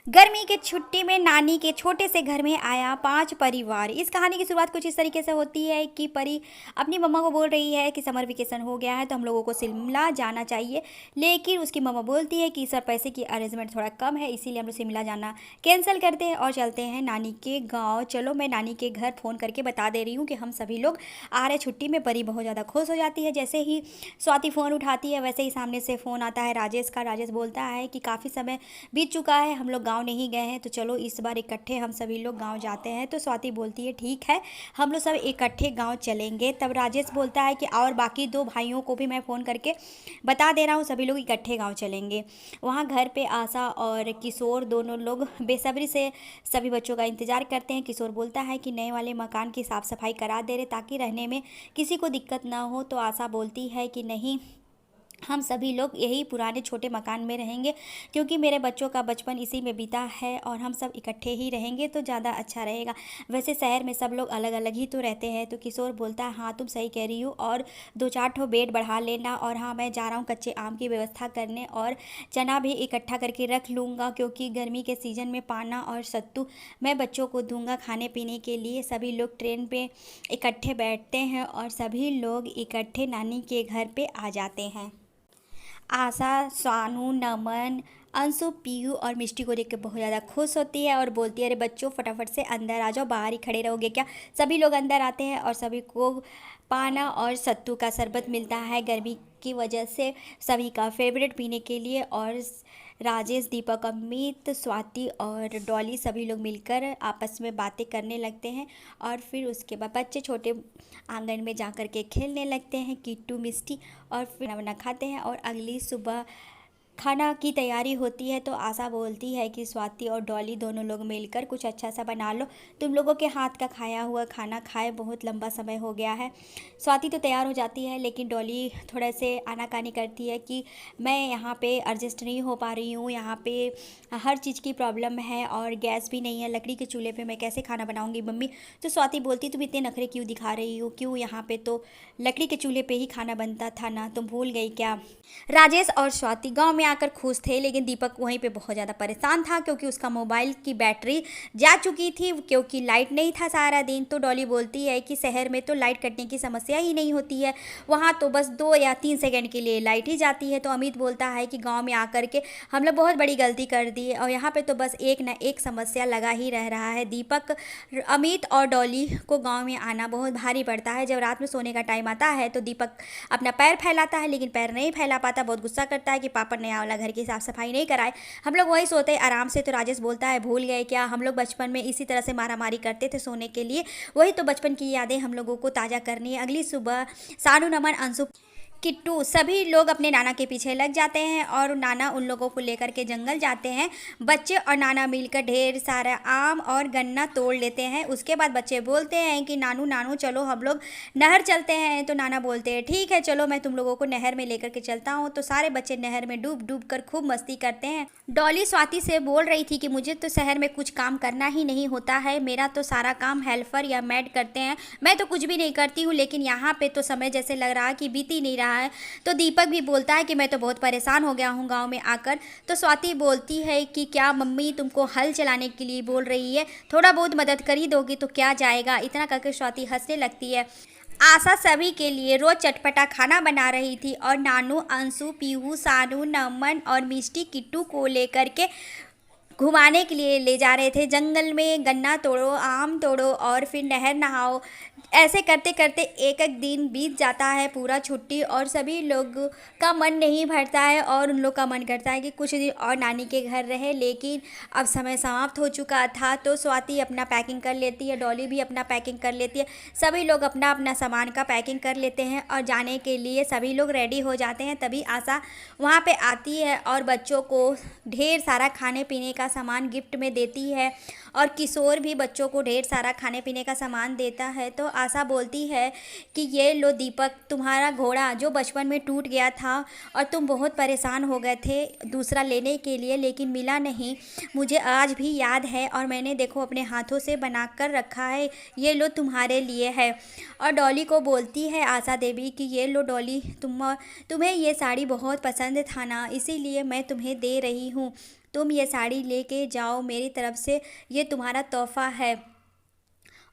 गर्मी की छुट्टी में नानी के छोटे से घर में आया 5 परिवार। इस कहानी की शुरुआत कुछ इस तरीके से होती है कि परी अपनी मम्मा को बोल रही है कि समर वेकेशन हो गया है तो हम लोगों को शिमला जाना चाहिए। लेकिन उसकी मम्मा बोलती है कि सर पैसे की अरेंजमेंट थोड़ा कम है, इसीलिए हम लोग शिमला जाना कैंसिल करते हैं और चलते हैं नानी के गाँव। चलो मैं नानी के घर फ़ोन करके बता दे रही हूँ कि हम सभी लोग आ रहे छुट्टी में। परी बहुत ज़्यादा खुश हो जाती है। जैसे ही स्वाति फ़ोन उठाती है वैसे ही सामने से फ़ोन आता है राजेश का। राजेश बोलता है कि काफ़ी समय बीत चुका है, हम लोग गांव नहीं गए हैं, तो चलो इस बार इकट्ठे हम सभी लोग गांव जाते हैं। तो स्वाति बोलती है ठीक है, हम लोग सब इकट्ठे गांव चलेंगे। तब राजेश बोलता है कि और बाकी 2 भाइयों को भी मैं फ़ोन करके बता दे रहा हूँ, सभी लोग इकट्ठे गांव चलेंगे। वहाँ घर पे आशा और किशोर दोनों लोग बेसब्री से सभी बच्चों का इंतज़ार करते हैं। किशोर बोलता है कि नए वाले मकान की साफ़ सफाई करा दे रहे ताकि रहने में किसी को दिक्कत ना हो। तो आशा बोलती है कि नहीं, हम सभी लोग यही पुराने छोटे मकान में रहेंगे क्योंकि मेरे बच्चों का बचपन इसी में बीता है और हम सब इकट्ठे ही रहेंगे तो ज़्यादा अच्छा रहेगा। वैसे शहर में सब लोग अलग अलग ही तो रहते हैं। तो किशोर बोलता है हाँ तुम सही कह रही हो, और 2-4 ठो बेड बढ़ा लेना। और हाँ मैं जा रहा हूँ कच्चे आम की व्यवस्था करने और चना भी इकट्ठा करके रख लूँगा क्योंकि गर्मी के सीज़न में पाना और सत्तू मैं बच्चों को दूंगा खाने पीने के लिए। सभी लोग ट्रेन पे इकट्ठे बैठते हैं और सभी लोग इकट्ठे नानी के घर पे आ जाते हैं। आशा, सानू, नमन, अंशु, पीयू और मिष्टी को देख के बहुत ज़्यादा खुश होती है और बोलती है अरे बच्चों फटाफट से अंदर आ जाओ, बाहर ही खड़े रहोगे क्या। सभी लोग अंदर आते हैं और सभी को पाना और सत्तू का शरबत मिलता है गर्मी की वजह से, सभी का फेवरेट पीने के लिए। और राजेश, दीपक, अमित, स्वाति और डॉली सभी लोग मिलकर आपस में बातें करने लगते हैं। और फिर उसके बाद बच्चे छोटे आंगन में जा कर के खेलने लगते हैं, किट्टू मिष्टी, और फिर खाना वाना खाते हैं। और अगली सुबह खाना की तैयारी होती है। तो आशा बोलती है कि स्वाति और डॉली दोनों लोग मिलकर कुछ अच्छा सा बना लो, तुम लोगों के हाथ का खाया हुआ खाना खाए बहुत लंबा समय हो गया है। स्वाति तो तैयार हो जाती है लेकिन डॉली थोड़ा से आनाकानी करती है कि मैं यहाँ पे एडजस्ट नहीं हो पा रही हूँ, यहाँ पे हर चीज़ की प्रॉब्लम है और गैस भी नहीं है, लकड़ी के चूल्हे पे मैं कैसे खाना बनाऊँगी मम्मी। तो स्वाति बोलती तुम इतने नखरे क्यों दिखा रही हो, क्यों, यहाँ पे तो लकड़ी के चूल्हे पे ही खाना बनता था ना, तुम भूल गई क्या। राजेश और स्वाति गांव में आकर खुश थे लेकिन दीपक वहीं पे बहुत ज़्यादा परेशान था क्योंकि उसका मोबाइल की बैटरी जा चुकी थी क्योंकि लाइट नहीं था सारा दिन। तो डॉली बोलती है कि शहर में तो लाइट कटने की समस्या ही नहीं होती है, वहाँ तो बस 2 या 3 सेकंड के लिए लाइट ही जाती है। तो अमित बोलता है कि गाँव में आकर के हम लोग बहुत बड़ी गलती कर दी है और यहाँ पर तो बस एक न एक समस्या लगा ही रह रहा है। दीपक, अमित और डॉली को गाँव में आना बहुत भारी पड़ता है। जब रात में सोने का टाइम आता है तो दीपक अपना पैर फैलाता है लेकिन पैर नहीं फैला पाता, बहुत गुस्सा करता है कि पापा नया वाला घर की साफ सफाई नहीं कराए, हम लोग वही सोते हैं आराम से। तो राजेश बोलता है भूल गए क्या, हम लोग बचपन में इसी तरह से मारामारी करते थे सोने के लिए, वही तो बचपन की यादें हम लोगों को ताज़ा करनी है। अगली सुबह सानू, नमन, अंशु, किट्टू सभी लोग अपने नाना के पीछे लग जाते हैं और नाना उन लोगों को लेकर के जंगल जाते हैं। बच्चे और नाना मिलकर ढेर सारा आम और गन्ना तोड़ लेते हैं। उसके बाद बच्चे बोलते हैं कि नानू नानू चलो हम लोग नहर चलते हैं। तो नाना बोलते हैं ठीक है चलो मैं तुम लोगों को नहर में लेकर के चलता हूँ। तो सारे बच्चे नहर में डूब डूब कर खूब मस्ती करते हैं। डॉली स्वाति से बोल रही थी कि मुझे तो शहर में कुछ काम करना ही नहीं होता है, मेरा तो सारा काम हेल्पर या मैड करते हैं, मैं तो कुछ भी नहीं करती हूँ, लेकिन यहाँ पे तो समय जैसे लग रहा है कि बीत ही नहीं रहा है। तो दीपक भी बोलता है कि मैं तो बहुत परेशान हो गया हूँ गांव में आकर। तो स्वाति बोलती है कि क्या मम्मी तुमको हल चलाने के लिए बोल रही है, थोड़ा बहुत मदद कर ही दोगी तो क्या जाएगा। इतना करके स्वाति हंसने लगती है। आशा सभी के लिए रोज चटपटा खाना बना रही थी और नानू, अंशु, पीहू, सानू, नमन और मिष्टी किट्टू को लेकर के घुमाने के लिए ले जा रहे थे। जंगल में गन्ना तोड़ो, आम तोड़ो और फिर नहर नहाओ। ऐसे करते करते एक एक दिन बीत जाता है पूरा छुट्टी और सभी लोग का मन नहीं भरता है और उन लोग का मन करता है कि कुछ दिन और नानी के घर रहे। लेकिन अब समय समाप्त हो चुका था। तो स्वाति अपना पैकिंग कर लेती है, डॉली भी अपना पैकिंग कर लेती है, सभी लोग अपना अपना सामान का पैकिंग कर लेते हैं और जाने के लिए सभी लोग रेडी हो जाते हैं। तभी आशा वहाँ पे आती है और बच्चों को ढेर सारा खाने पीने का सामान गिफ्ट में देती है और किशोर भी बच्चों को ढेर सारा खाने पीने का सामान देता है। तो आशा बोलती है कि ये लो दीपक, तुम्हारा घोड़ा जो बचपन में टूट गया था और तुम बहुत परेशान हो गए थे दूसरा लेने के लिए लेकिन मिला नहीं, मुझे आज भी याद है और मैंने देखो अपने हाथों से बना कर रखा है, ये लो तुम्हारे लिए है। और डॉली को बोलती है आशा देवी कि ये लो डॉली, तुम्हें ये साड़ी बहुत पसंद था ना, इसीलिए मैं तुम्हें दे रही हूँ, तुम ये साड़ी लेके जाओ, मेरी तरफ से ये तुम्हारा तोहफ़ा है।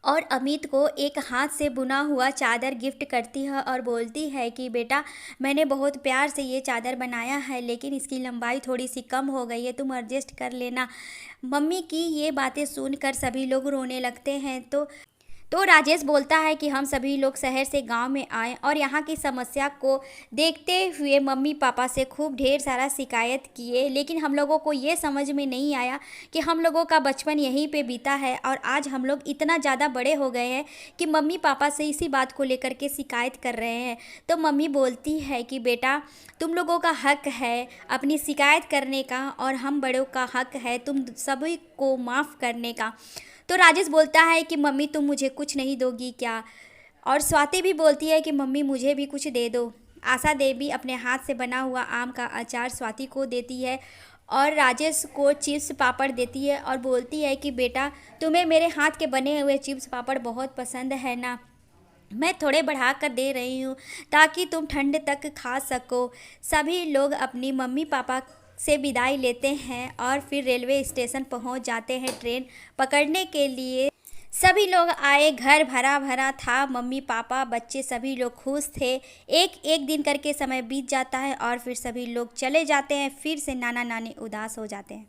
और अमित को एक हाथ से बुना हुआ चादर गिफ्ट करती है और बोलती है कि बेटा, मैंने बहुत प्यार से ये चादर बनाया है, लेकिन इसकी लंबाई थोड़ी सी कम हो गई है, तुम एडजस्ट कर लेना। मम्मी की ये बातें सुनकर सभी लोग रोने लगते हैं। तो राजेश बोलता है कि हम सभी लोग शहर से गांव में आए और यहाँ की समस्या को देखते हुए मम्मी पापा से खूब ढेर सारा शिकायत किए, लेकिन हम लोगों को ये समझ में नहीं आया कि हम लोगों का बचपन यहीं पे बीता है और आज हम लोग इतना ज़्यादा बड़े हो गए हैं कि मम्मी पापा से इसी बात को लेकर के शिकायत कर रहे हैं। तो मम्मी बोलती है कि बेटा, तुम लोगों का हक है अपनी शिकायत करने का और हम बड़ों का हक है तुम सभी को माफ़ करने का। तो राजेश बोलता है कि मम्मी, तुम मुझे कुछ नहीं दोगी क्या? और स्वाति भी बोलती है कि मम्मी, मुझे भी कुछ दे दो। आशा देवी अपने हाथ से बना हुआ आम का अचार स्वाति को देती है और राजेश को चिप्स पापड़ देती है और बोलती है कि बेटा, तुम्हें मेरे हाथ के बने हुए चिप्स पापड़ बहुत पसंद है ना, मैं थोड़े बढ़ा कर दे रही हूँ ताकि तुम ठंड तक खा सको। सभी लोग अपनी मम्मी पापा से विदाई लेते हैं और फिर रेलवे स्टेशन पहुंच जाते हैं ट्रेन पकड़ने के लिए। सभी लोग आए, घर भरा भरा था, मम्मी पापा बच्चे सभी लोग खुश थे। एक एक दिन करके समय बीत जाता है और फिर सभी लोग चले जाते हैं। फिर से नाना नानी उदास हो जाते हैं।